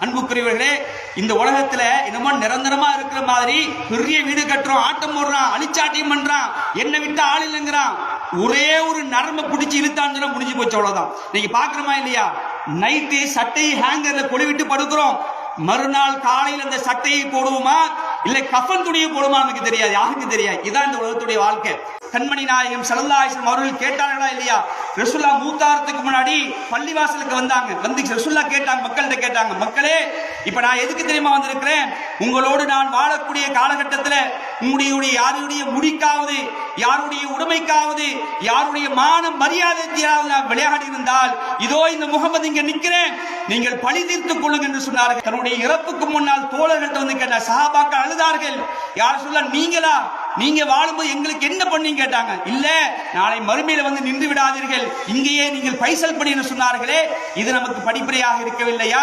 அன்புக்குரியவர்களே, இந்த உலகத்துல என்னமோ நிரந்தரமா இருக்கிற மாதிரி பெரிய வீடு கட்டுறோம், ஆட்டம் போடுறான், அழிச்சாட்டியம் பண்றான், என்ன விட்டு ஆள் இல்லைங்கிறான். ஒரே ஒரு நரம்பை பிடிச்சி இழுத்தான்னு முடிஞ்சு போச்சு, அவ்வளவுதான். நீங்க பாக்குறோமா இல்லையா? நைட்டு சட்டையை ஹேங்கர்ல கொழுவிட்டு படுக்கிறோம், மறுநாள் காலையில் அந்த சட்டையை போடுவோமா இல்ல கஃன் துணியை போடுமா நமக்கு தெரியாது, யாருக்கு தெரியாது. இதான் இந்த உலகத்துடைய வாழ்க்கை. கண்மணி நாயகம் ஸல்லல்லாஹு அலைஹி வஸல்லம் அவர்கள் கேட்டார்களா இல்லையா? ரசூலுல்லாஹ் மூத்தாரத்துக்கு முன்னாடி பள்ளிவாசலுக்கு வந்தாங்க. வந்து ரசூலுல்லாஹ் கேட்டாங்க, மக்கள்கிட்ட கேட்டாங்க, மக்களே இப்ப நான் எதுக்கு தெரியுமா வந்திருக்கிறேன்? உங்களோடு நான் வாழக்கூடிய காலகட்டத்தில் உங்களுடைய யாருடைய முடிக்காவது, யாருடைய உடைமைக்காவது, யாருடைய மான மரியாதையாவது நான் விளையாடி இருந்தால் இதோ இந்த முகமது இங்க நிற்கிறேன், நீங்கள் பழி தீர்த்துக் கொள்ளுங்க என்று சொன்னார்கள். தன்னுடைய இறப்புக்கு முன்னால் தோழர்கள்ட்ட வந்து கேட்ட சஹாபாக்கள் அழுதார்கள். யார் சொல்ல, நீங்களா, நீங்க வாழும்போது எங்களுக்கு என்ன பண்ணீங்க கேட்டாங்க. இல்ல, நாளை மறுமையில வந்து நின்று விடாதீர்கள், இங்கேயே நீங்கள் பைசல் பண்ணி சொன்னார்களே, இது நமக்கு படிப்படியாக இருக்கவில்லையா?